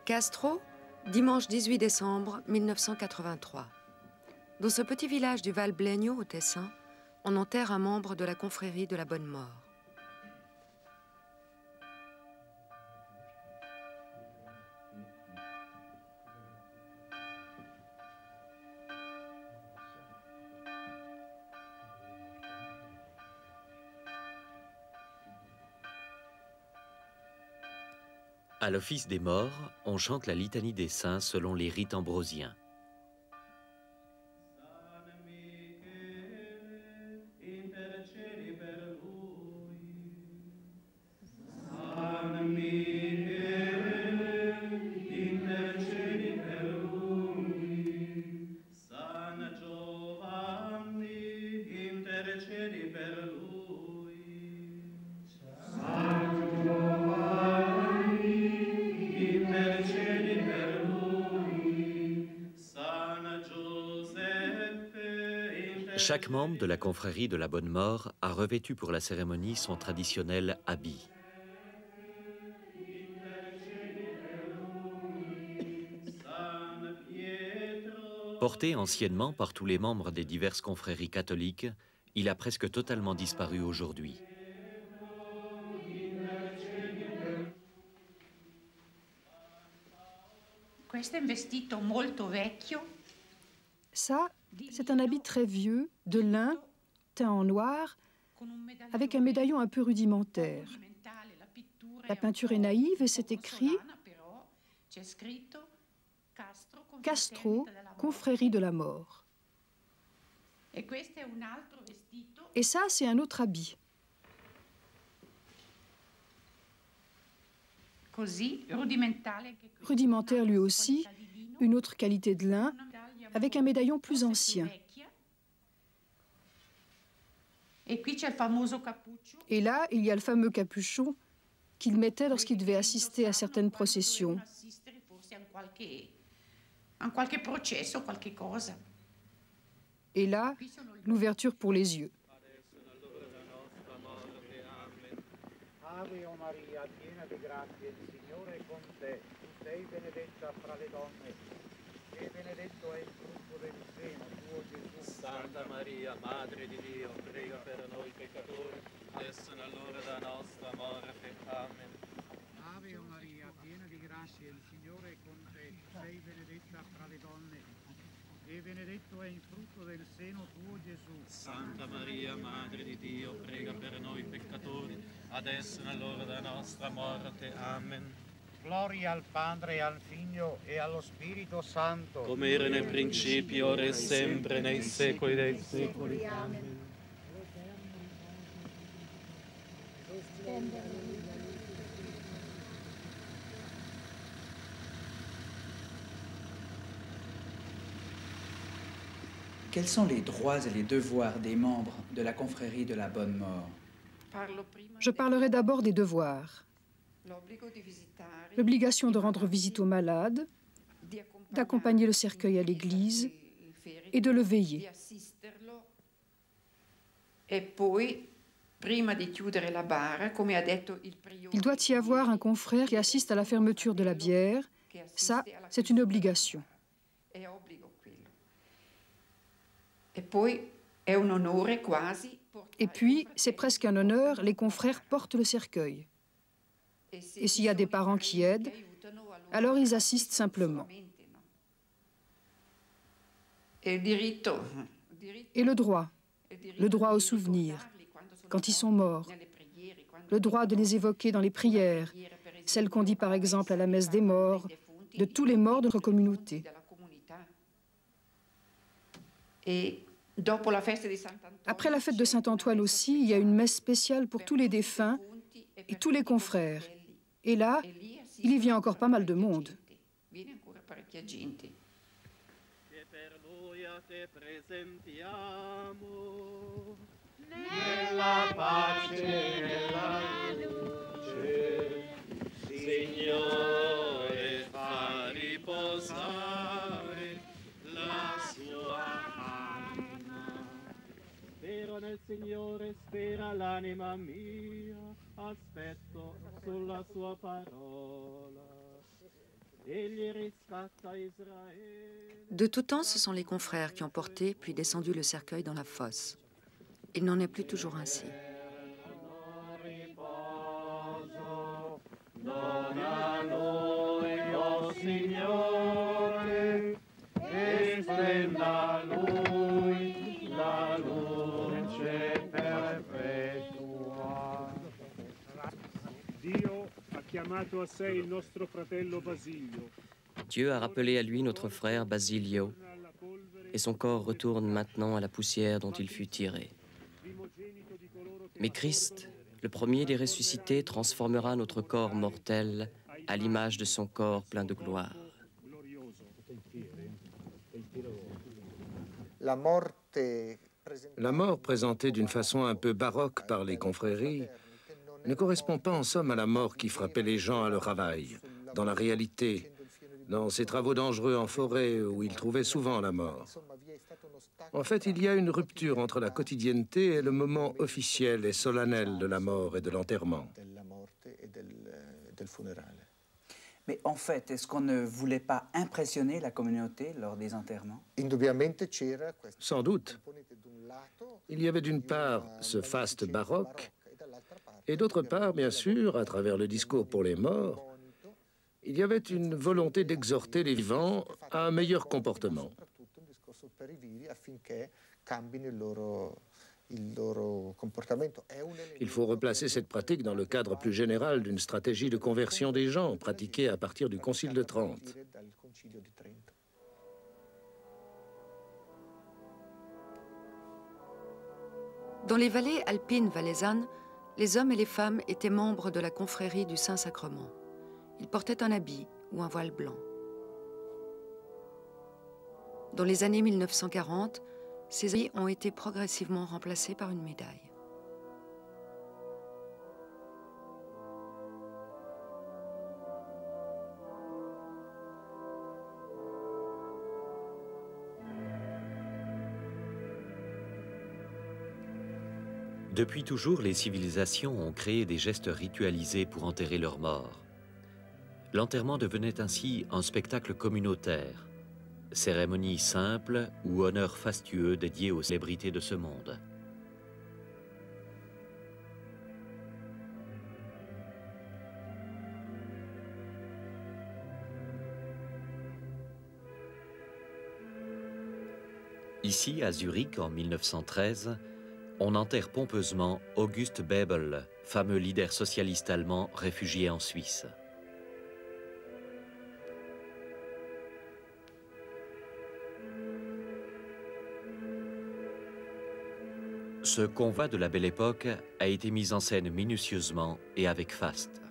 Castro, dimanche 18 décembre 1983. Dans ce petit village du Val Blegno au Tessin, on enterre un membre de la confrérie de la Bonne Mort. À l'office des morts, on chante la litanie des saints selon les rites ambrosiens. Chaque membre de la confrérie de la Bonne Mort a revêtu pour la cérémonie son traditionnel habit. Porté anciennement par tous les membres des diverses confréries catholiques, il a presque totalement disparu aujourd'hui. Ça, c'est un habit très vieux, de lin, teint en noir, avec un médaillon un peu rudimentaire. La peinture est naïve et c'est écrit « Castro, confrérie de la mort ». Et ça, c'est un autre habit. Rudimentaire lui aussi, une autre qualité de lin, avec un médaillon plus ancien. Et là, il y a le fameux capuchon qu'il mettait lorsqu'il devait assister à certaines processions. Et là, l'ouverture pour les yeux. Ave Maria, piena di grazia, il Signore è con te. Tu sei benedetta fra le donne, e benedetto è il frutto del seno tuo, Gesù. Santa Maria, Madre di Dio, prega per noi peccatori, adesso è l'ora della nostra morte. Amen. Ave Maria, piena di grazia, il Signore è con te. Tu sei benedetta fra le donne, e benedetto è il frutto del seno tuo, Gesù. Santa Maria, Madre di Dio, prega per noi peccatori, adesso è l'ora della nostra morte. Amen. Gloria al Padre, al Figlio e allo Spirito Santo. Come era nel principio, ora e sempre, nei secoli dei secoli. Amen. Quels sont les droits et les devoirs des membres de la confrérie de la Bonne Mort? Je parlerai d'abord des devoirs. L'obligation de rendre visite aux malades, d'accompagner le cercueil à l'église et de le veiller. Il doit y avoir un confrère qui assiste à la fermeture de la bière. Ça, c'est une obligation. Et puis, c'est presque un honneur, les confrères portent le cercueil. Et s'il y a des parents qui aident, alors ils assistent simplement. Et le droit au souvenir, quand ils sont morts, le droit de les évoquer dans les prières, celles qu'on dit par exemple à la messe des morts, de tous les morts de notre communauté. Après la fête de Saint-Antoine aussi, il y a une messe spéciale pour tous les défunts et tous les confrères. Et là, il y vient encore pas mal de monde. Nella pace e nella luce, Signore fa riposare la sua anima. Spero nel Signore, spera l'anima mia, aspetto sulla sua parola. De tout temps, ce sont les confrères qui ont porté puis descendu le cercueil dans la fosse. Il n'en est plus toujours ainsi. Dieu a rappelé à lui notre frère Basilio, et son corps retourne maintenant à la poussière dont il fut tiré. Mais Christ, le premier des ressuscités, transformera notre corps mortel à l'image de son corps plein de gloire. La mort présentée d'une façon un peu baroque par les confréries ne correspond pas en somme à la mort qui frappait les gens à leur travail, dans la réalité, dans ces travaux dangereux en forêt où ils trouvaient souvent la mort. En fait, il y a une rupture entre la quotidienneté et le moment officiel et solennel de la mort et de l'enterrement. Mais en fait, est-ce qu'on ne voulait pas impressionner la communauté lors des enterrements? Sans doute. Il y avait d'une part ce faste baroque, et d'autre part, bien sûr, à travers le discours pour les morts, il y avait une volonté d'exhorter les vivants à un meilleur comportement. Il faut replacer cette pratique dans le cadre plus général d'une stratégie de conversion des gens pratiquée à partir du Concile de Trente. Dans les vallées alpines valaisannes, les hommes et les femmes étaient membres de la confrérie du Saint-Sacrement. Ils portaient un habit ou un voile blanc. Dans les années 1940, ces habits ont été progressivement remplacés par une médaille. Depuis toujours, les civilisations ont créé des gestes ritualisés pour enterrer leurs morts. L'enterrement devenait ainsi un spectacle communautaire, cérémonie simple ou honneur fastueux dédié aux célébrités de ce monde. Ici, à Zurich, en 1913, on enterre pompeusement August Bebel, fameux leader socialiste allemand réfugié en Suisse. Ce convoi de la Belle Époque a été mis en scène minutieusement et avec faste.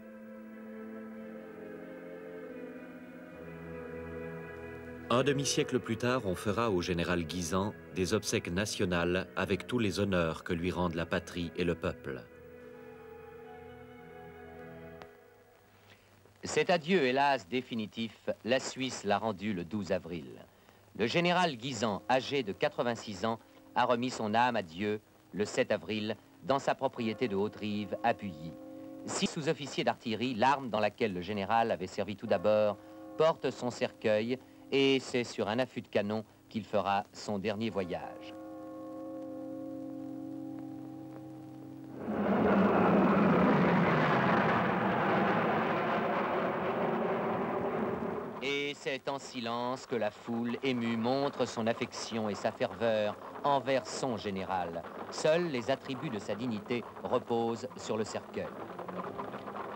Un demi-siècle plus tard, on fera au général Guisan des obsèques nationales avec tous les honneurs que lui rendent la patrie et le peuple. Cet adieu, hélas, définitif, la Suisse l'a rendu le 12 avril. Le général Guisan, âgé de 86 ans, a remis son âme à Dieu le 7 avril dans sa propriété de Haute-Rive, à Puilly. 6 sous-officiers d'artillerie, l'arme dans laquelle le général avait servi tout d'abord, portent son cercueil et c'est sur un affût de canon qu'il fera son dernier voyage. Et c'est en silence que la foule émue montre son affection et sa ferveur envers son général. Seuls les attributs de sa dignité reposent sur le cercueil.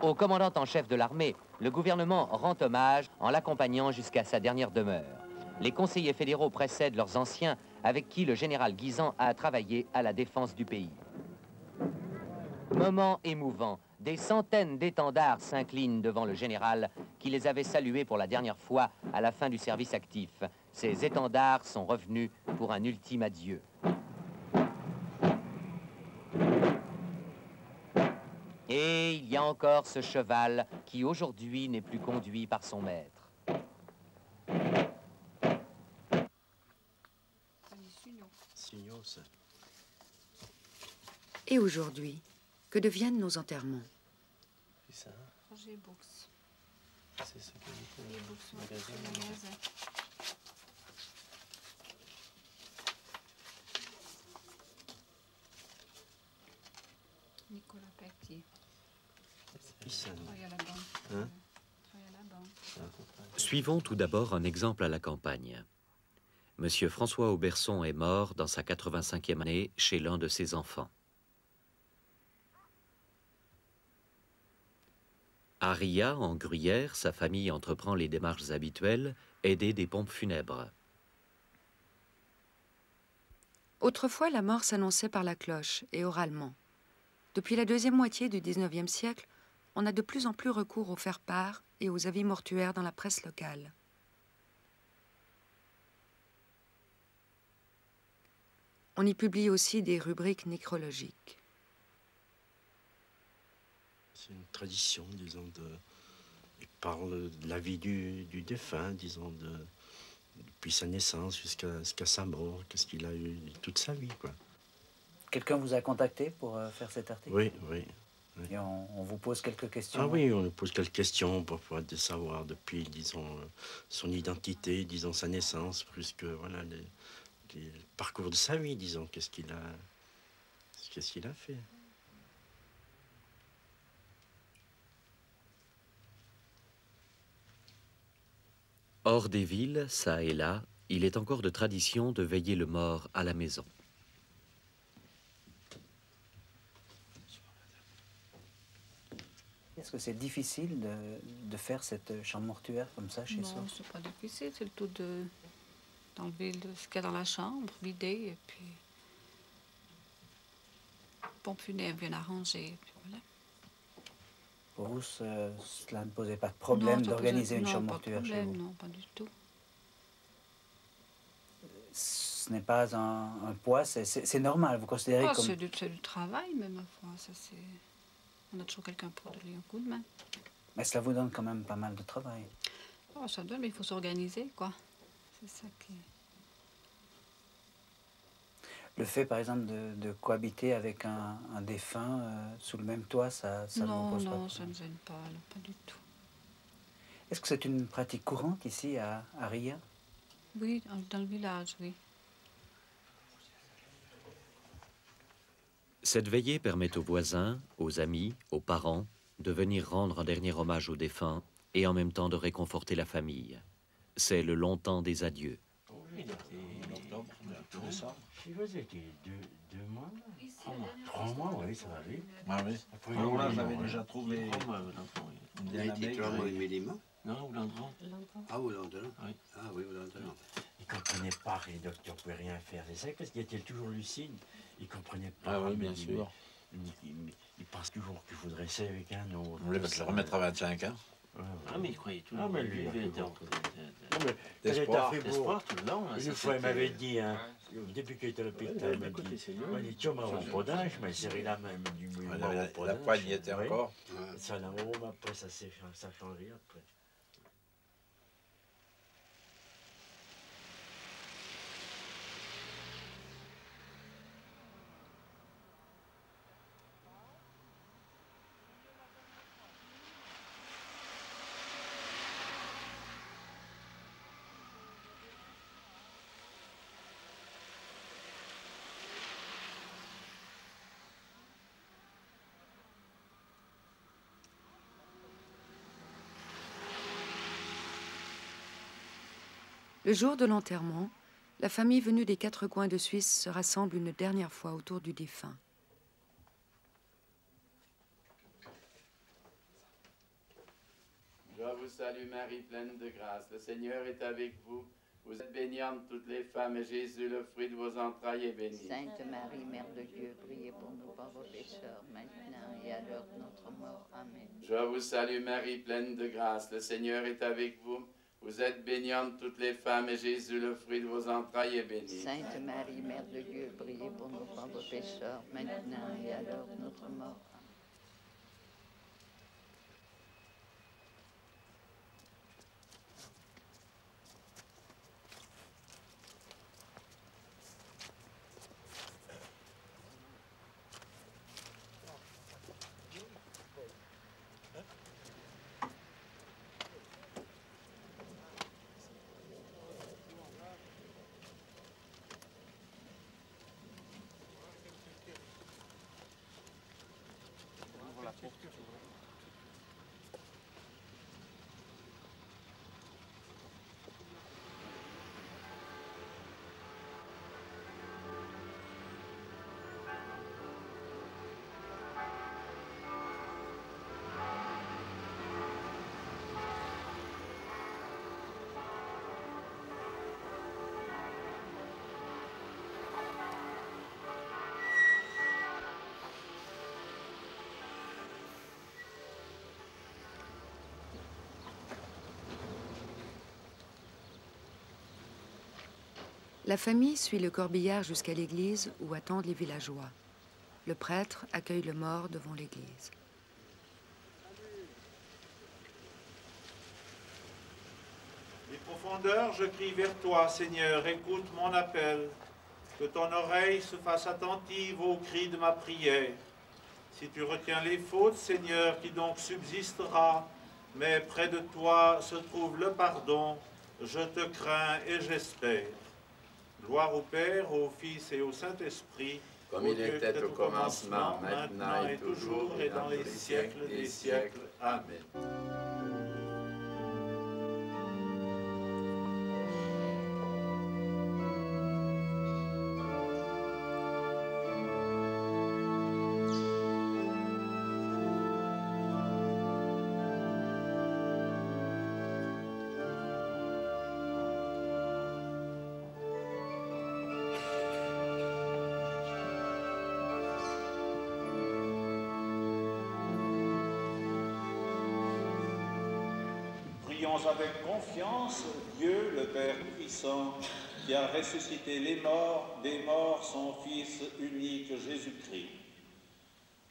Au commandant en chef de l'armée, le gouvernement rend hommage en l'accompagnant jusqu'à sa dernière demeure. Les conseillers fédéraux précèdent leurs anciens avec qui le général Guisan a travaillé à la défense du pays. Moment émouvant, des centaines d'étendards s'inclinent devant le général qui les avait salués pour la dernière fois à la fin du service actif. Ces étendards sont revenus pour un ultime adieu. Et il y a encore ce cheval qui aujourd'hui n'est plus conduit par son maître. Et aujourd'hui, que deviennent nos enterrements? C'est ce que dit le magasin. Nicolas Pectier. Suivons tout d'abord un exemple à la campagne. Monsieur François Auberson est mort dans sa 85e année chez l'un de ses enfants. À Ria, en Gruyère, sa famille entreprend les démarches habituelles, aidée des pompes funèbres. Autrefois, la mort s'annonçait par la cloche et oralement. Depuis la deuxième moitié du XIXe siècle, on a de plus en plus recours aux faire-part et aux avis mortuaires dans la presse locale. On y publie aussi des rubriques nécrologiques. C'est une tradition, disons, il parle de la vie du défunt, disons, depuis sa naissance jusqu'à sa mort, qu'est-ce qu'il a eu toute sa vie, quoi. Quelqu'un vous a contacté pour faire cet article? Oui, oui. Oui. Et on vous pose quelques questions? Ah oui, on nous pose quelques questions pour pouvoir savoir depuis, disons, son identité, disons, sa naissance, plus que, voilà, le parcours de sa vie, disons, qu'est-ce qu'il a fait. Hors des villes, ça et là, il est encore de tradition de veiller le mort à la maison. Est-ce que c'est difficile de faire cette chambre mortuaire comme ça chez soi? Non, c'est pas difficile, c'est le tout d'enlever ce qu'il y a dans la chambre, vider, et puis pompe funèbre bien arrangée, et puis voilà. Pour vous, cela ne posait pas de problème d'organiser une chambre mortuaire chez vous? Non, pas du tout. Ce n'est pas un poids, c'est normal, vous considérez comme... C'est du travail, mais ma foi, ça c'est... On a toujours quelqu'un pour donner un coup de main. Mais cela vous donne quand même pas mal de travail. Oh, ça donne, mais il faut s'organiser, quoi. C'est ça qui... Le fait, par exemple, de cohabiter avec un défunt sous le même toit, ça ne vous pose pas? Non, ça ne me gêne pas, alors, pas du tout. Est-ce que c'est une pratique courante ici, à Ria? Oui, dans le village, oui. Cette veillée permet aux voisins, aux amis, aux parents de venir rendre un dernier hommage aux défunts et en même temps de réconforter la famille. C'est le long temps des adieux. Oui, il était en octobre, décembre. Il faisait 2 mois, 3 mois, oui, ça va vite. Ah oui. Alors là, j'avais déjà trouvé. Il a été 3 mois et demi, non? Non, ou l'endroit. Ah, ou l'endroit? Oui. Ah oui, ou l'endroit. Il ne comprenait pas, les docteurs ne pouvaient rien faire. C'est ça, parce qu'il était toujours lucide. Il ne comprenait pas. Ah oui, bien sûr. Il pense toujours qu'il faudrait essayer avec un autre. On voulait le remettre à 25 ans. Ah, mais il croyait tout. Ah, mais lui, il était entre d'espoir tout le long. Une fois, il m'avait dit, hein, depuis qu'il était à l'hôpital, il m'a dit, tu m'as mon podage, mais serré la main, il m'a dit, la poigne y était encore. Ça l'a après, ça a changé après. Le jour de l'enterrement, la famille venue des 4 coins de Suisse se rassemble une dernière fois autour du défunt. Je vous salue Marie, pleine de grâce. Le Seigneur est avec vous. Vous êtes bénie entre toutes les femmes, et Jésus, le fruit de vos entrailles, est béni. Sainte Marie, Mère de Dieu, priez pour nous pauvres pécheurs, maintenant et à l'heure de notre mort. Amen. Je vous salue Marie, pleine de grâce. Le Seigneur est avec vous. Vous êtes bénie entre toutes les femmes, et Jésus, le fruit de vos entrailles, est béni. Sainte Marie, Mère de Dieu, priez pour nous pauvres pécheurs, maintenant et à l'heure de notre mort. La famille suit le corbillard jusqu'à l'église où attendent les villageois. Le prêtre accueille le mort devant l'église. Des profondeurs, je crie vers toi, Seigneur, écoute mon appel. Que ton oreille se fasse attentive aux cris de ma prière. Si tu retiens les fautes, Seigneur, qui donc subsistera, mais près de toi se trouve le pardon, je te crains et j'espère. Gloire au Père, au Fils et au Saint-Esprit, comme il était au commencement, maintenant et toujours, et dans les siècles des siècles. Amen. Prions avec confiance Dieu, le Père Puissant, qui a ressuscité les morts, des morts son Fils unique Jésus-Christ.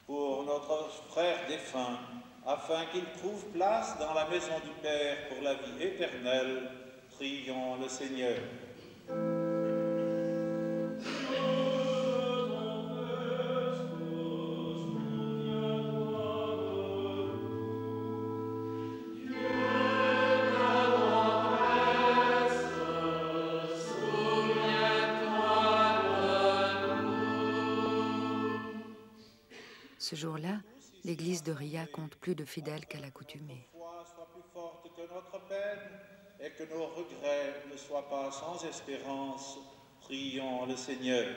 Pour notre frère défunt, afin qu'il trouve place dans la maison du Père pour la vie éternelle, prions le Seigneur. Ce jour-là, l'église de Ria compte plus de fidèles qu'à l'accoutumée. Que notre foi soit plus forte que notre peine et que nos regrets ne soient pas sans espérance. Prions le Seigneur.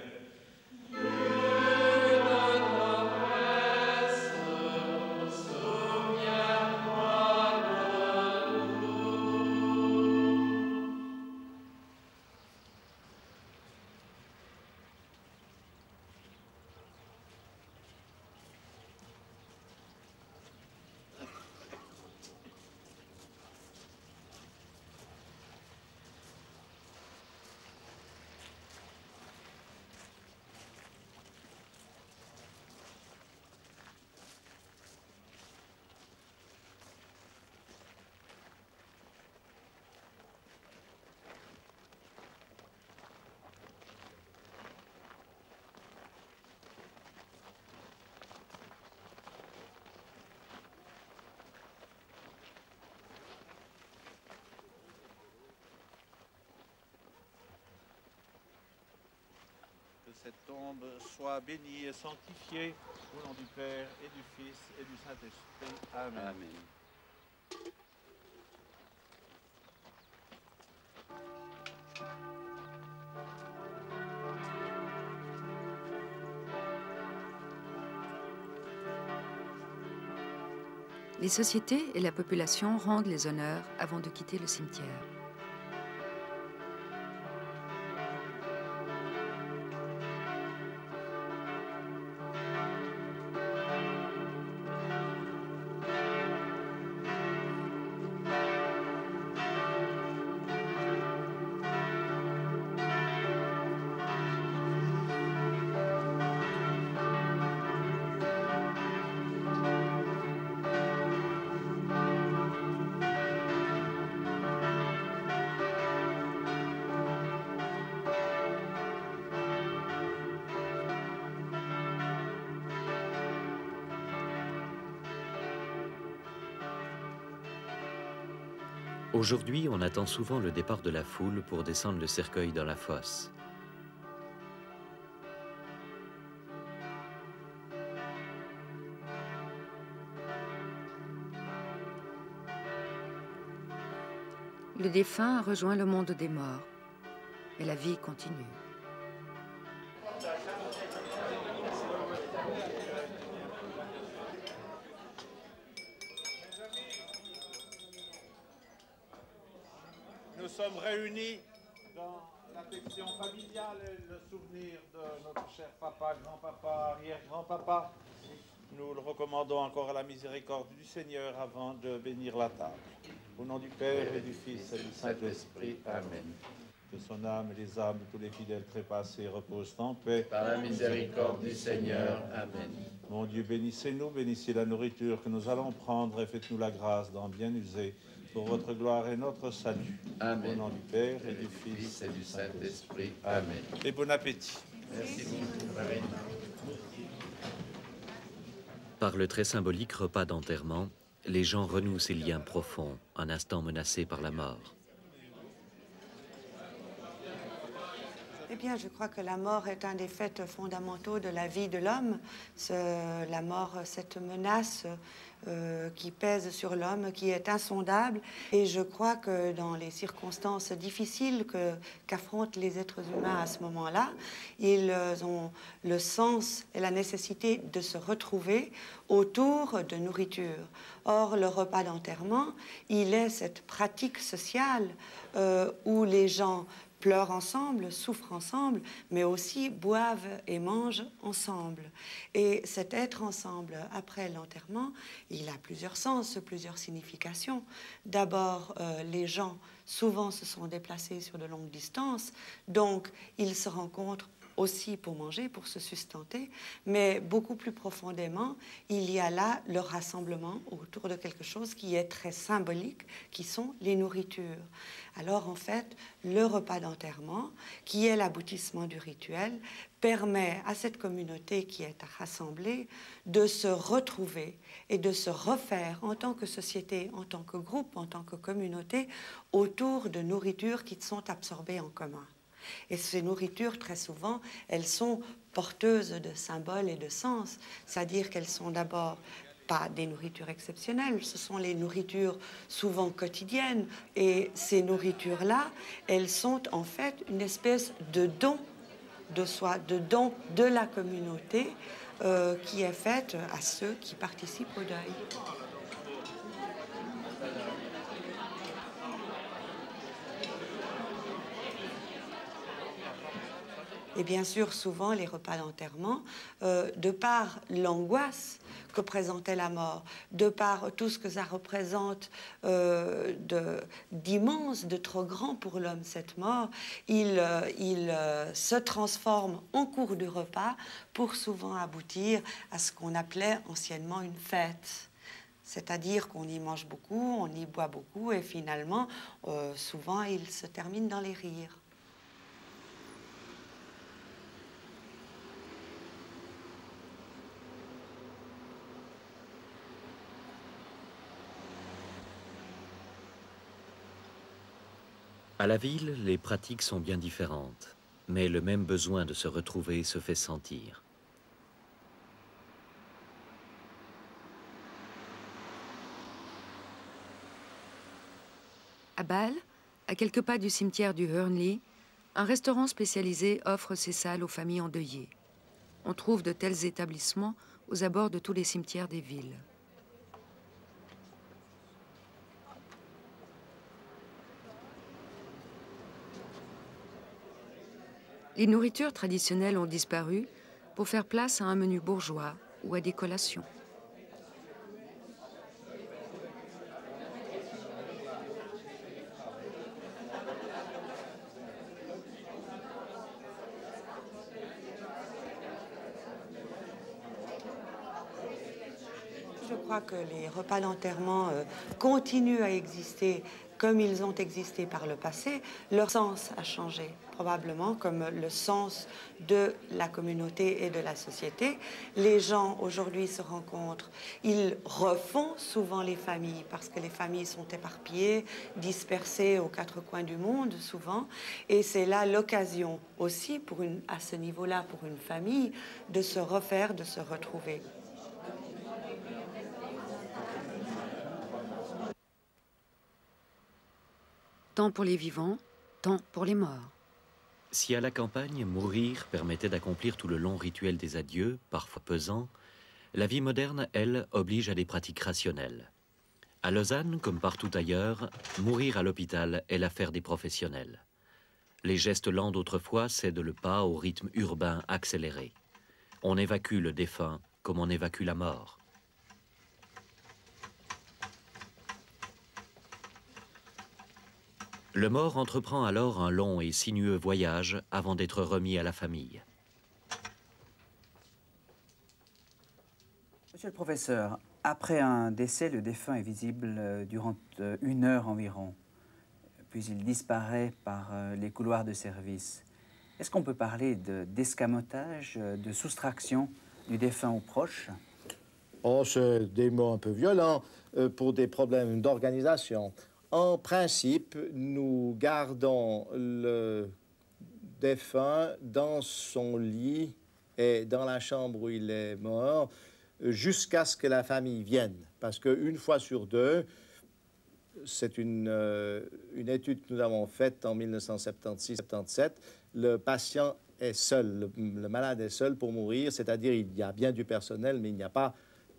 Cette tombe soit bénie et sanctifiée au nom du Père et du Fils et du Saint-Esprit. Amen. Amen. Les sociétés et la population rendent les honneurs avant de quitter le cimetière. Aujourd'hui, on attend souvent le départ de la foule pour descendre le cercueil dans la fosse. Le défunt a rejoint le monde des morts, mais la vie continue. Nous sommes réunis dans l'affection familiale et le souvenir de notre cher papa, grand-papa, arrière-grand-papa. Nous le recommandons encore à la miséricorde du Seigneur avant de bénir la table. Au nom du Père et du Fils et du Saint-Esprit. Amen. que son âme et les âmes de tous les fidèles trépassés reposent en paix. Par la miséricorde du Seigneur. Amen. Mon Dieu, bénissez-nous, bénissez la nourriture que nous allons prendre et faites-nous la grâce d'en bien user pour votre gloire et notre salut. Amen. Au nom du Père et du Fils et du Saint-Esprit. Amen. Et bon appétit. Merci beaucoup, Marine. Par le très symbolique repas d'enterrement, les gens renouent ces liens profonds, un instant menacés par la mort. Eh bien, je crois que la mort est un des faits fondamentaux de la vie de l'homme. La mort, cette menace qui pèse sur l'homme, qui est insondable. Et je crois que dans les circonstances difficiles qu'affrontent les êtres humains à ce moment-là, ils ont le sens et la nécessité de se retrouver autour de nourriture. Or, le repas d'enterrement, il est cette pratique sociale où les gens pleurent ensemble, souffrent ensemble, mais aussi boivent et mangent ensemble. Et cet être ensemble, après l'enterrement, il a plusieurs sens, plusieurs significations. D'abord, les gens, souvent, se sont déplacés sur de longues distances, donc ils se rencontrent aussi pour manger, pour se sustenter, mais beaucoup plus profondément, il y a là le rassemblement autour de quelque chose qui est très symbolique, qui sont les nourritures. Alors en fait, le repas d'enterrement, qui est l'aboutissement du rituel, permet à cette communauté qui est rassemblée de se retrouver et de se refaire en tant que société, en tant que groupe, en tant que communauté, autour de nourritures qui sont absorbées en commun. Et ces nourritures, très souvent, elles sont porteuses de symboles et de sens, c'est-à-dire qu'elles sont d'abord pas des nourritures exceptionnelles, ce sont les nourritures souvent quotidiennes. Et ces nourritures-là, elles sont en fait une espèce de don de soi, de don de la communauté qui est faite à ceux qui participent au deuil. Et bien sûr, souvent, les repas d'enterrement, de par l'angoisse que présentait la mort, de par tout ce que ça représente d'immense, de trop grand pour l'homme, cette mort, il se transforme en cours du repas pour souvent aboutir à ce qu'on appelait anciennement une fête. C'est-à-dire qu'on y mange beaucoup, on y boit beaucoup, et finalement, souvent, il se termine dans les rires. À la ville, les pratiques sont bien différentes, mais le même besoin de se retrouver se fait sentir. À Bâle, à quelques pas du cimetière du Hurnley, un restaurant spécialisé offre ses salles aux familles endeuillées. On trouve de tels établissements aux abords de tous les cimetières des villes. Les nourritures traditionnelles ont disparu pour faire place à un menu bourgeois ou à des collations. Je crois que les repas d'enterrement continuent à exister comme ils ont existé par le passé. Leur sens a changé, probablement, comme le sens de la communauté et de la société. Les gens, aujourd'hui, se rencontrent. Ils refont souvent les familles, parce que les familles sont éparpillées, dispersées aux quatre coins du monde, souvent. Et c'est là l'occasion aussi, à ce niveau-là, pour une famille, de se refaire, de se retrouver. Tant pour les vivants, tant pour les morts. Si à la campagne, mourir permettait d'accomplir tout le long rituel des adieux, parfois pesant, la vie moderne, elle, oblige à des pratiques rationnelles. À Lausanne, comme partout ailleurs, mourir à l'hôpital est l'affaire des professionnels. Les gestes lents d'autrefois cèdent le pas au rythme urbain accéléré. On évacue le défunt comme on évacue la mort. Le mort entreprend alors un long et sinueux voyage avant d'être remis à la famille. Monsieur le professeur, après un décès, le défunt est visible durant 1 heure environ, puis il disparaît par les couloirs de service. Est-ce qu'on peut parler d'escamotage, de soustraction du défunt aux proches? Oh, c'est des mots un peu violents pour des problèmes d'organisation. En principe, nous gardons le défunt dans son lit et dans la chambre où il est mort jusqu'à ce que la famille vienne. Parce qu'une fois sur deux, c'est une étude que nous avons faite en 1976-77, le patient est seul, le malade est seul pour mourir, c'est-à-dire il y a bien du personnel, mais il n'y a pas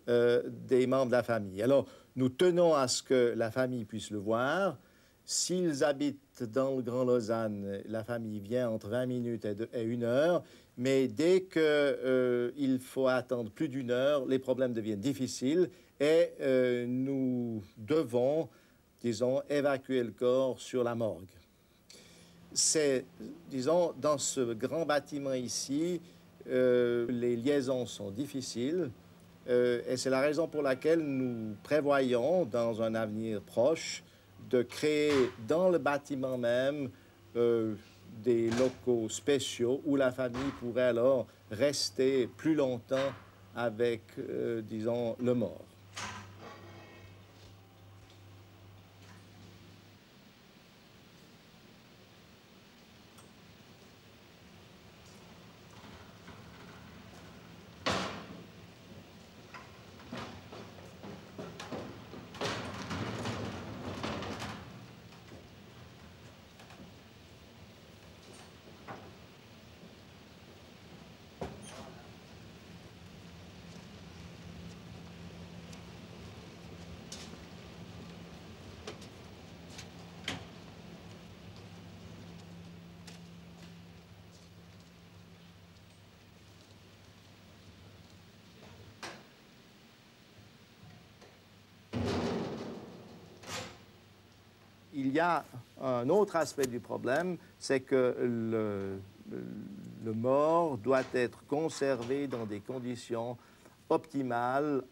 des membres de la famille. Alors, nous tenons à ce que la famille puisse le voir. S'ils habitent dans le Grand Lausanne, la famille vient entre 20 minutes et 1 heure, mais dès qu'il faut attendre plus d'1 heure, les problèmes deviennent difficiles et nous devons, disons, évacuer le corps sur la morgue. C'est, disons, dans ce grand bâtiment ici, les liaisons sont difficiles. Et c'est la raison pour laquelle nous prévoyons, dans un avenir proche, de créer dans le bâtiment même des locaux spéciaux où la famille pourrait alors rester plus longtemps avec, disons, le mort. Il y a un autre aspect du problème, c'est que le mort doit être conservé dans des conditions optimales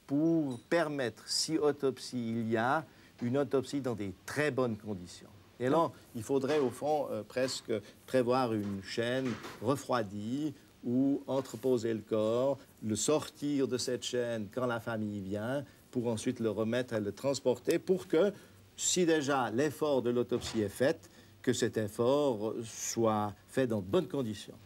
pour permettre, si autopsie il y a, une autopsie dans des très bonnes conditions. Et là, il faudrait au fond presque prévoir une chaîne refroidie ou entreposer le corps, le sortir de cette chaîne quand la famille vient, pour ensuite le remettre et le transporter pour que, si déjà l'effort de l'autopsie est fait, que cet effort soit fait dans de bonnes conditions.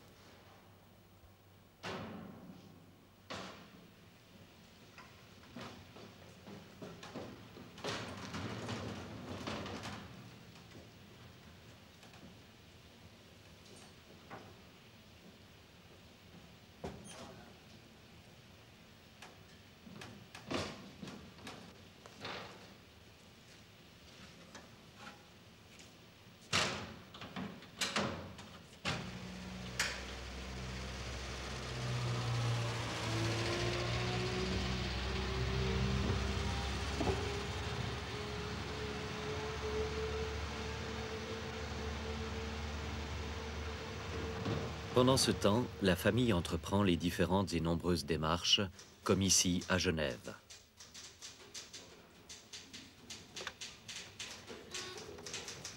Pendant ce temps, la famille entreprend les différentes et nombreuses démarches, comme ici à Genève.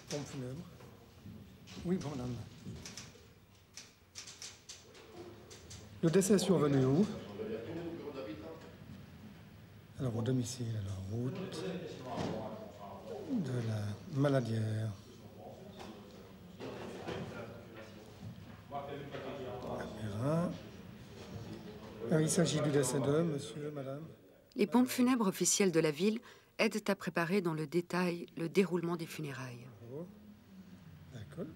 Pompe funèbre. Oui, bon, madame. Le décès est survenu où? Alors, au domicile, alors, route de la Maladière. Il s'agit du décès de monsieur, madame. Les pompes funèbres officielles de la ville aident à préparer dans le détail le déroulement des funérailles. D'accord.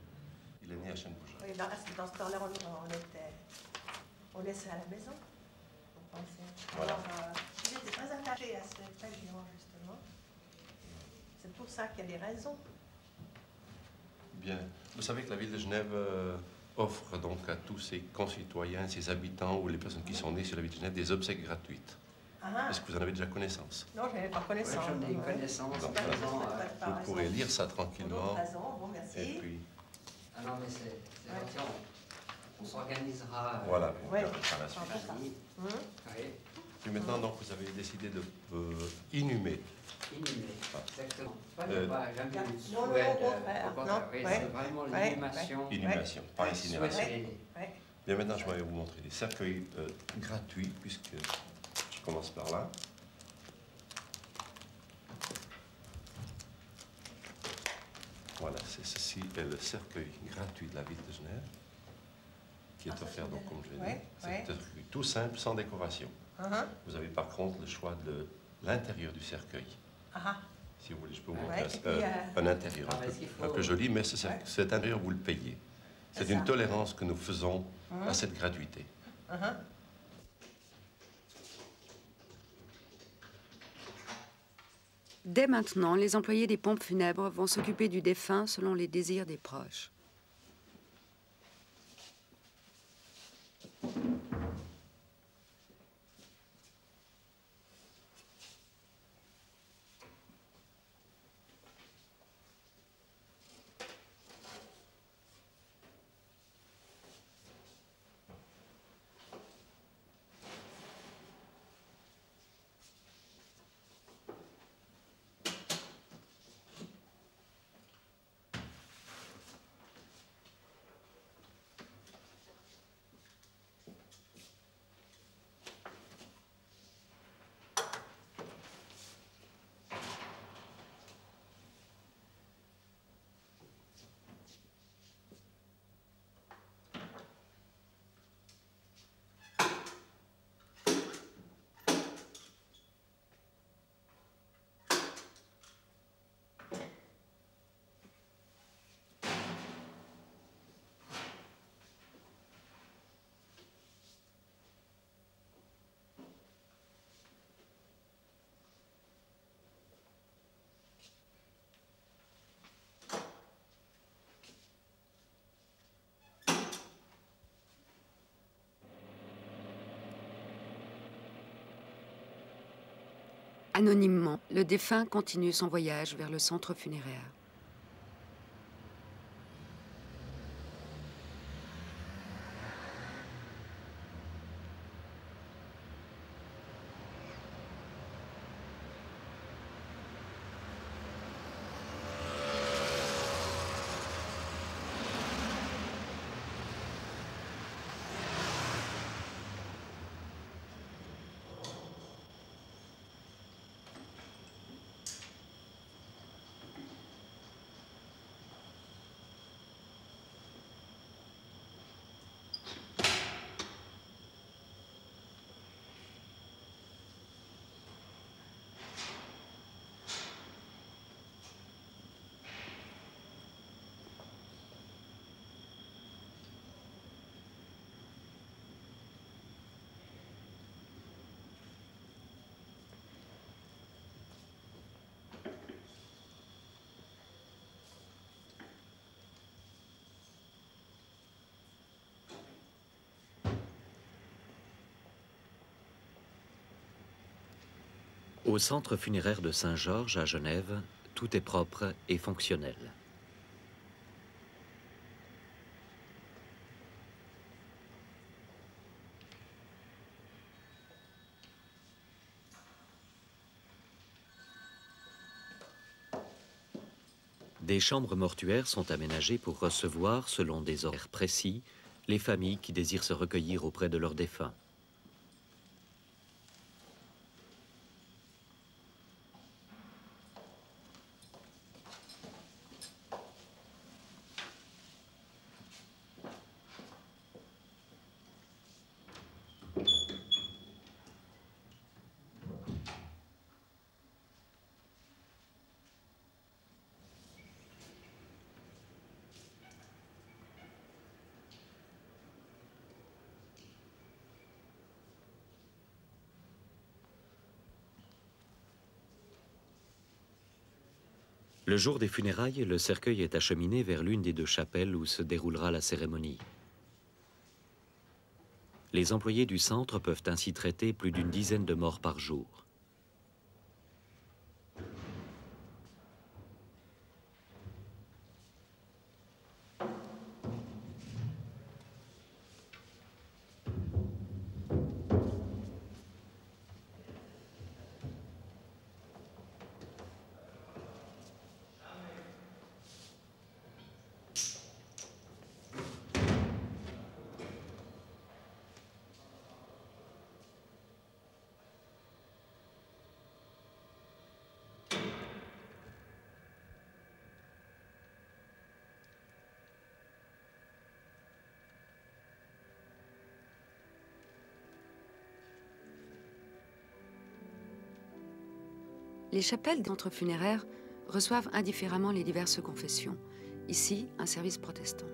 Il est né à Chêne-Bougeat. Oui, dans ce temps-là, on laissait à la maison. On pensait. Voilà. Alors, j'étais très attachée à cette région, justement. C'est pour ça qu'il y a des raisons. Bien. Vous savez que la ville de Genève offre donc à tous ses concitoyens, ses habitants ou les personnes qui sont nées sur la ville de Genève des obsèques gratuites. Est-ce que vous en avez déjà connaissance? Non, je n'avais pas connaissance. J'en ai connaissance. Donc, vous pourrez lire ça tranquillement. Bon, merci. Et puis... Ah non, mais c'est gentil. On s'organisera. Voilà, ouais. par la suite. Oui. Puis maintenant, donc, vous avez décidé de inhumer. Inhumer, exactement. J'aime bien le Non, souhait au contraire. c'est vraiment l'inhumation. Inhumation, pas incinération. Ouais. Bien, maintenant, je vais vous montrer des cercueils gratuits, puisque je commence par là. Voilà, ceci est le cercueil gratuit de la ville de Genève, qui est offert, donc, comme je l'ai dit. C'est un cercueil tout simple, sans décoration. Vous avez par contre le choix de l'intérieur du cercueil. Si vous voulez, je peux vous montrer un intérieur un peu joli, mais cet intérieur, vous le payez. C'est une tolérance que nous faisons à cette gratuité. Dès maintenant, les employés des pompes funèbres vont s'occuper du défunt selon les désirs des proches. Anonymement, le défunt continue son voyage vers le centre funéraire. Au centre funéraire de Saint-Georges, à Genève, tout est propre et fonctionnel. Des chambres mortuaires sont aménagées pour recevoir, selon des horaires précis, les familles qui désirent se recueillir auprès de leurs défunts. Le jour des funérailles, le cercueil est acheminé vers l'une des deux chapelles où se déroulera la cérémonie. Les employés du centre peuvent ainsi traiter plus d'une dizaine de morts par jour. Les chapelles d'entre funéraires reçoivent indifféremment les diverses confessions. Ici, un service protestant.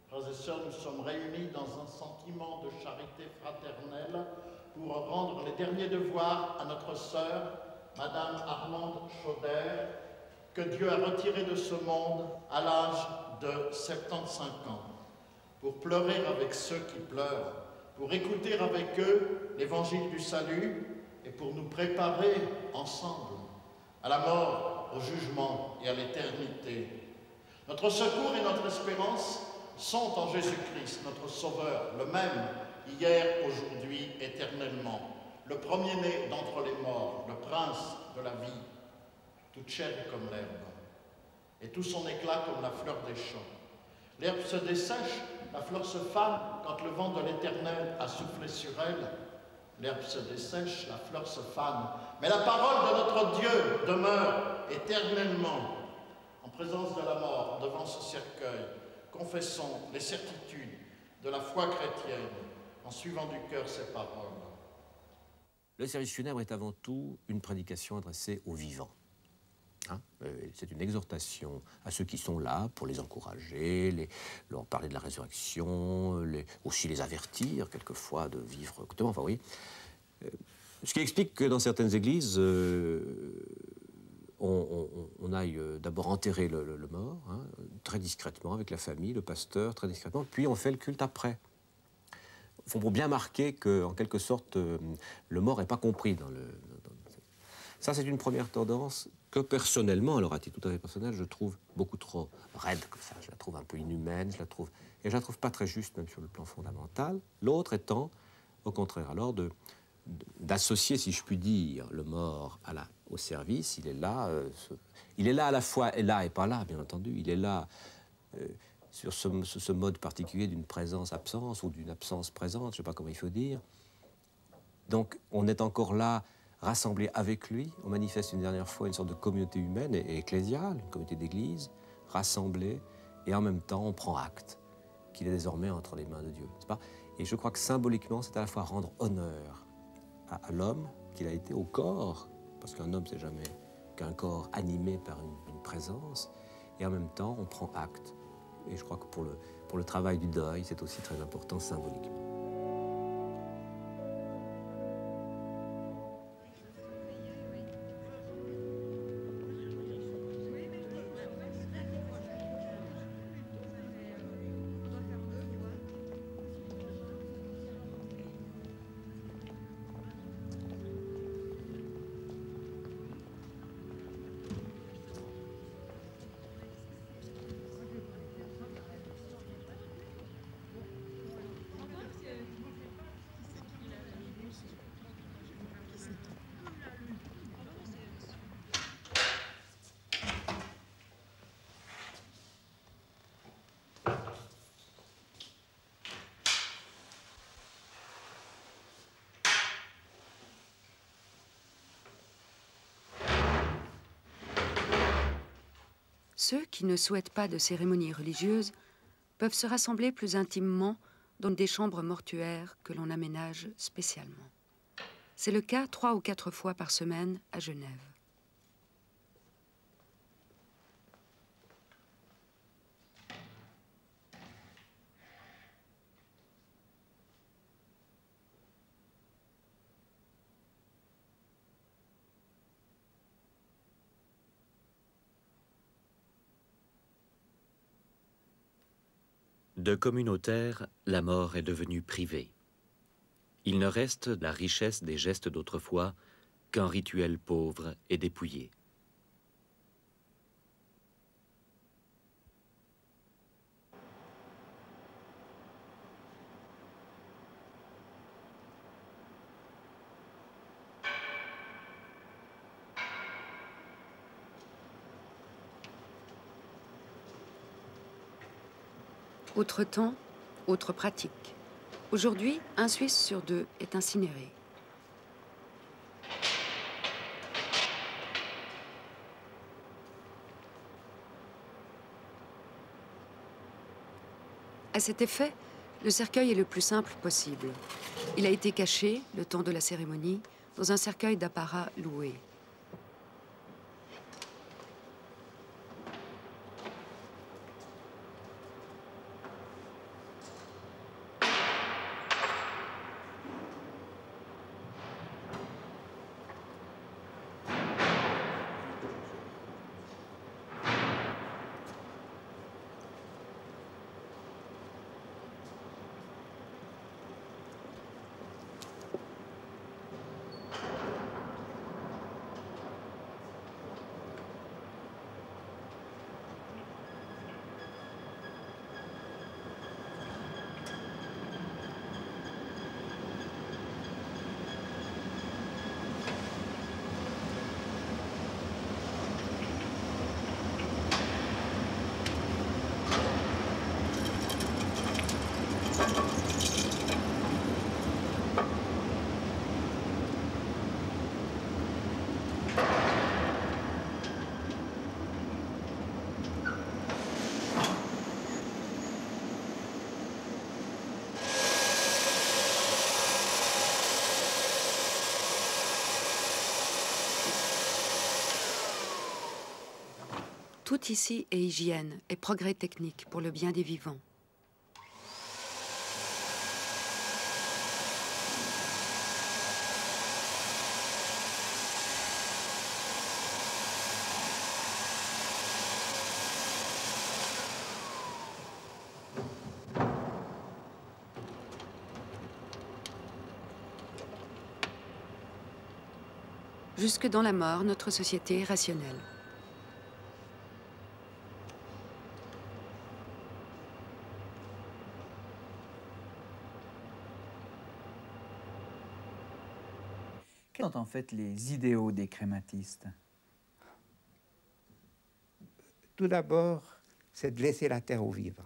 Frères et sœurs, nous sommes réunis dans un sentiment de charité fraternelle pour rendre les derniers devoirs à notre sœur, Madame Armande Chauder, que Dieu a retirée de ce monde à l'âge de 75 ans, pour pleurer avec ceux qui pleurent, pour écouter avec eux l'évangile du salut et pour nous préparer ensemble à la mort, au jugement et à l'éternité. Notre secours et notre espérance sont en Jésus-Christ, notre Sauveur, le même, hier, aujourd'hui, éternellement, le premier-né d'entre les morts, le prince de la vie, toute chair est comme l'herbe, et tout son éclat comme la fleur des champs. L'herbe se dessèche, la fleur se fane quand le vent de l'Éternel a soufflé sur elle. L'herbe se dessèche, la fleur se fane, mais la parole de notre Dieu demeure éternellement. En présence de la mort, devant ce cercueil, confessons les certitudes de la foi chrétienne, en suivant du cœur ces paroles. Le service funèbre est avant tout une prédication adressée aux vivants. C'est une exhortation à ceux qui sont là pour les encourager, leur parler de la résurrection, aussi les avertir quelquefois de vivre correctement. Enfin, oui. Ce qui explique que dans certaines églises, on aille d'abord enterrer le mort, très discrètement, avec la famille, le pasteur, très discrètement, puis on fait le culte après. Il faut bien marquer qu'en quelque sorte, le mort n'est pas compris dans le... Ça, c'est une première tendance que personnellement, alors à titre tout à fait personnel, je trouve beaucoup trop raide comme ça. Je la trouve un peu inhumaine, et je la trouve pas très juste, même sur le plan fondamental. L'autre étant, au contraire, alors, d'associer, si je puis dire, le mort au service. Il est là à la fois là et pas là, bien entendu. Il est là sur ce mode particulier d'une présence-absence ou d'une absence-présence, je ne sais pas comment il faut dire. Donc on est encore là, rassemblés avec lui. On manifeste une dernière fois une sorte de communauté humaine et ecclésiale, une communauté d'église, rassemblée, et en même temps on prend acte qu'il est désormais entre les mains de Dieu, n'est-ce pas? Et je crois que symboliquement, c'est à la fois rendre honneur à l'homme qu'il a été, au corps, parce qu'un homme, c'est jamais qu'un corps animé par une présence, et en même temps, on prend acte. Et je crois que pour le travail du deuil, c'est aussi très important symboliquement. Ceux qui ne souhaitent pas de cérémonies religieuses peuvent se rassembler plus intimement dans des chambres mortuaires que l'on aménage spécialement. C'est le cas 3 ou 4 fois par semaine à Genève. De communautaire, la mort est devenue privée. Il ne reste de la richesse des gestes d'autrefois qu'un rituel pauvre et dépouillé. Autre temps, autre pratique. Aujourd'hui, un Suisse sur 2 est incinéré. À cet effet, le cercueil est le plus simple possible. Il a été caché, le temps de la cérémonie, dans un cercueil d'apparat loué. Tout ici est hygiène et progrès technique pour le bien des vivants. Jusque dans la mort, notre société est rationnelle. Quels sont en fait les idéaux des crématistes? Tout d'abord, c'est de laisser la terre aux vivants.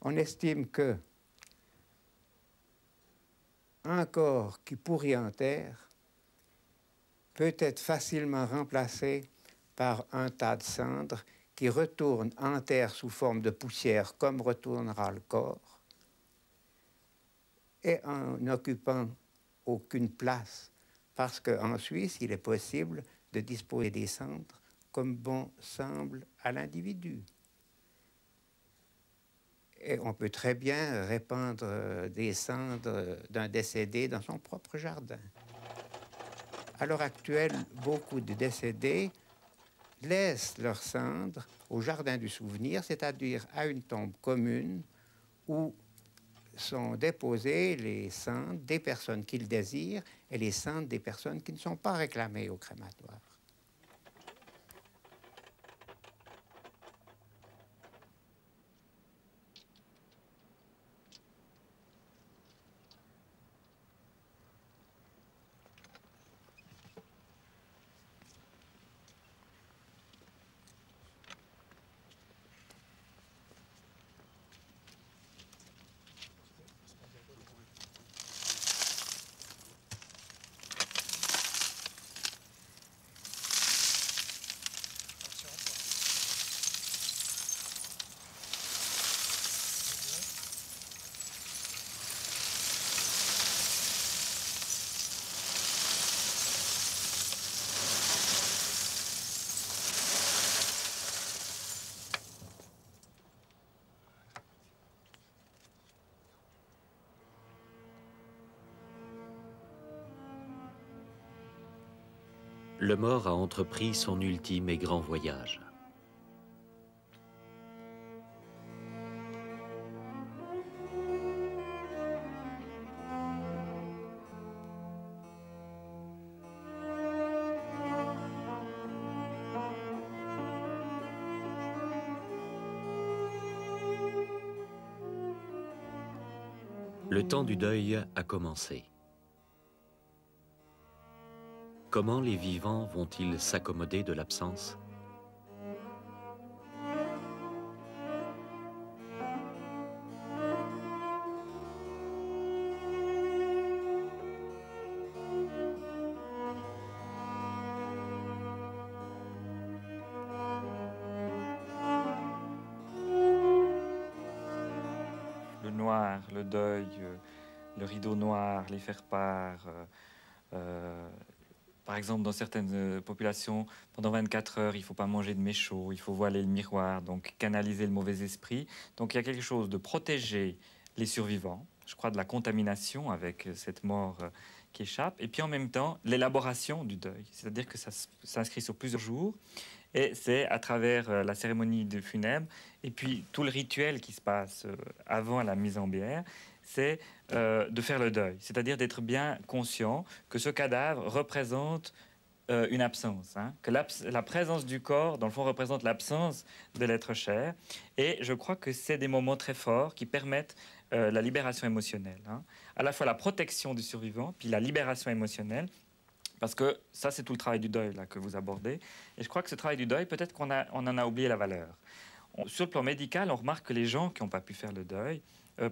On estime que un corps qui pourrit en terre peut être facilement remplacé par un tas de cendres qui retourne en terre sous forme de poussière comme retournera le corps, et en n'occupant aucune place, parce qu'en Suisse, il est possible de disposer des cendres comme bon semble à l'individu. Et on peut très bien répandre des cendres d'un décédé dans son propre jardin. À l'heure actuelle, beaucoup de décédés laissent leurs cendres au jardin du souvenir, c'est-à-dire à une tombe commune où sont déposées les cendres des personnes qu'ils désirent et les cendres des personnes qui ne sont pas réclamées au crématoire. Le mort a entrepris son ultime et grand voyage. Le temps du deuil a commencé. Comment les vivants vont-ils s'accommoder de l'absence? Le noir, le deuil, le rideau noir, les faire-part. Par exemple, dans certaines populations, pendant 24 heures, il ne faut pas manger de mets chauds, il faut voiler le miroir, donc canaliser le mauvais esprit. Donc il y a quelque chose de protéger les survivants, je crois de la contamination avec cette mort qui échappe, et puis en même temps, l'élaboration du deuil, c'est-à-dire que ça s'inscrit sur plusieurs jours, et c'est à travers la cérémonie de funèbre, et puis tout le rituel qui se passe avant la mise en bière, c'est de faire le deuil, c'est-à-dire d'être bien conscient que ce cadavre représente une absence, hein, que la présence du corps, dans le fond, représente l'absence de l'être cher. Et je crois que c'est des moments très forts qui permettent la libération émotionnelle, hein, à la fois la protection du survivant, puis la libération émotionnelle, parce que ça, c'est tout le travail du deuil là, que vous abordez. Et je crois que ce travail du deuil, peut-être qu'on en a oublié la valeur. Sur le plan médical, on remarque que les gens qui n'ont pas pu faire le deuil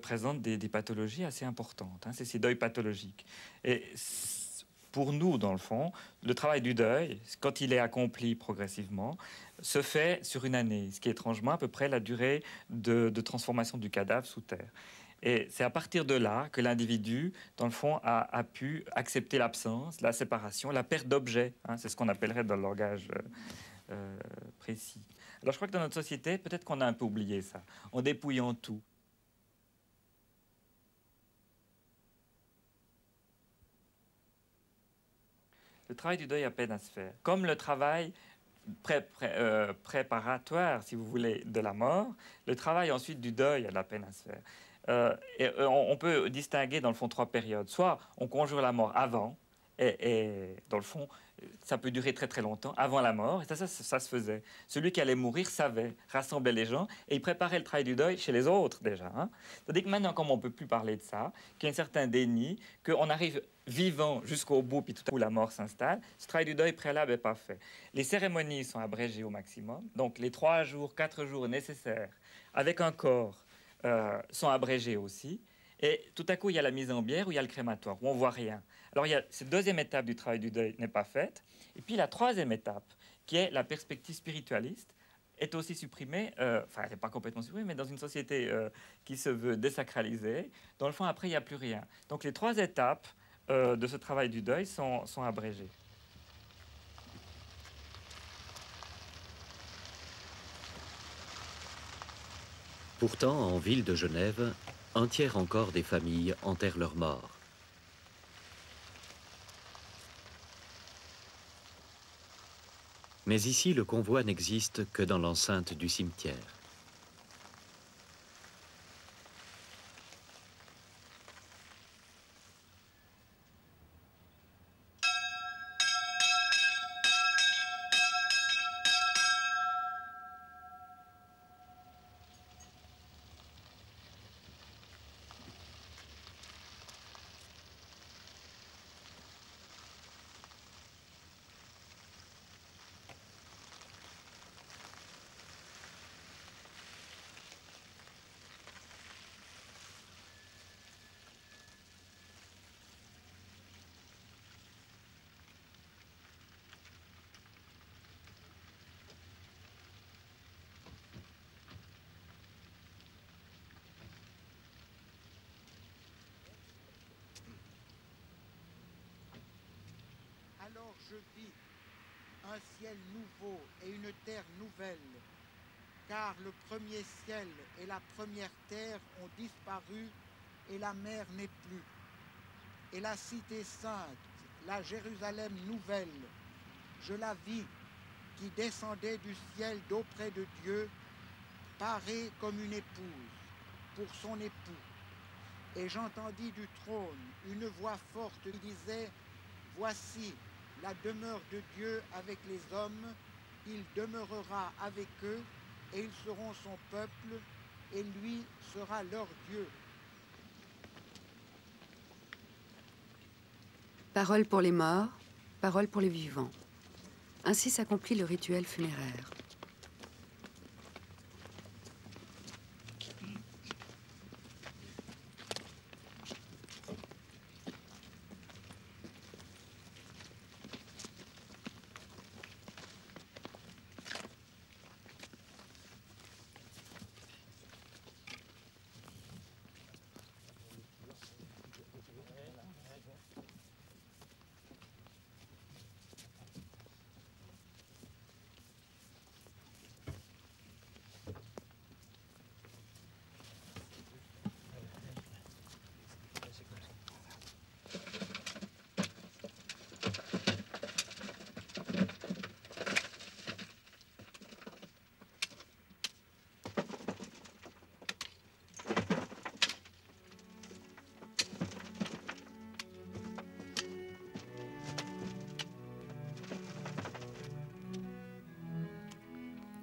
présentent des pathologies assez importantes. Hein, c'est ces deuils pathologiques. Et pour nous, dans le fond, le travail du deuil, quand il est accompli progressivement, se fait sur une année, ce qui est étrangement à peu près la durée de transformation du cadavre sous terre. Et c'est à partir de là que l'individu, dans le fond, a pu accepter l'absence, la séparation, la perte d'objets. Hein, c'est ce qu'on appellerait dans le langage précis. Alors je crois que dans notre société, peut-être qu'on a un peu oublié ça, en dépouillant tout. Le travail du deuil a peine à se faire. Comme le travail préparatoire, si vous voulez, de la mort, le travail ensuite du deuil a de la peine à se faire. On peut distinguer dans le fond 3 périodes. Soit on conjure la mort avant, et dans le fond, ça peut durer très très longtemps, avant la mort, et ça se faisait. Celui qui allait mourir savait, rassemblait les gens, et il préparait le travail du deuil chez les autres déjà. Hein. C'est-à-dire que maintenant, comme on ne peut plus parler de ça, qu'il y a un certain déni, qu'on arrive vivant jusqu'au bout, puis tout à coup la mort s'installe, ce travail du deuil préalable n'est pas fait. Les cérémonies sont abrégées au maximum, donc les 3 jours, 4 jours nécessaires avec un corps sont abrégés aussi. Et tout à coup, il y a la mise en bière ou il y a le crématoire, où on ne voit rien. Alors, cette deuxième étape du travail du deuil n'est pas faite. Et puis, la troisième étape, qui est la perspective spiritualiste, est aussi supprimée, enfin, elle n'est pas complètement supprimée, mais dans une société qui se veut désacralisée, dans le fond, après, il n'y a plus rien. Donc, les 3 étapes de ce travail du deuil sont abrégées. Pourtant, en ville de Genève, un tiers encore des familles enterrent leurs morts. Mais ici, le convoi n'existe que dans l'enceinte du cimetière. Alors je vis un ciel nouveau et une terre nouvelle, car le premier ciel et la première terre ont disparu et la mer n'est plus. Et la cité sainte, la Jérusalem nouvelle, je la vis qui descendait du ciel d'auprès de Dieu, parée comme une épouse pour son époux. Et j'entendis du trône une voix forte qui disait, « Voici la demeure de Dieu avec les hommes, il demeurera avec eux, et ils seront son peuple, et lui sera leur Dieu. Parole pour les morts, parole pour les vivants. Ainsi s'accomplit le rituel funéraire.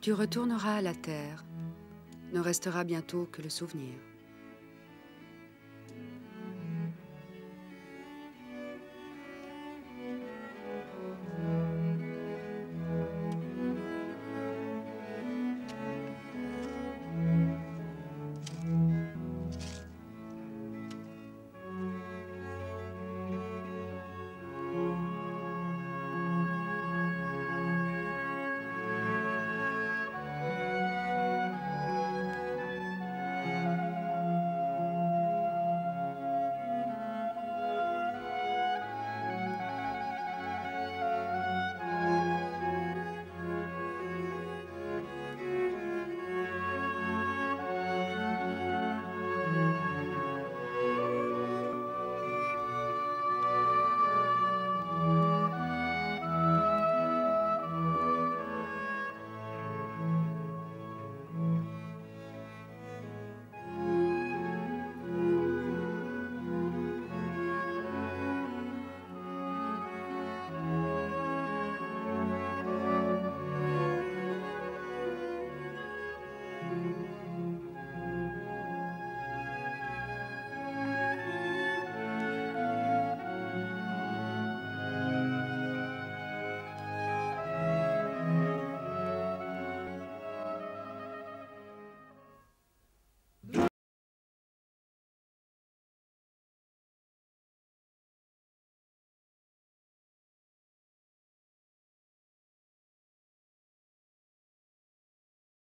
Tu retourneras à la terre. Ne restera bientôt que le souvenir.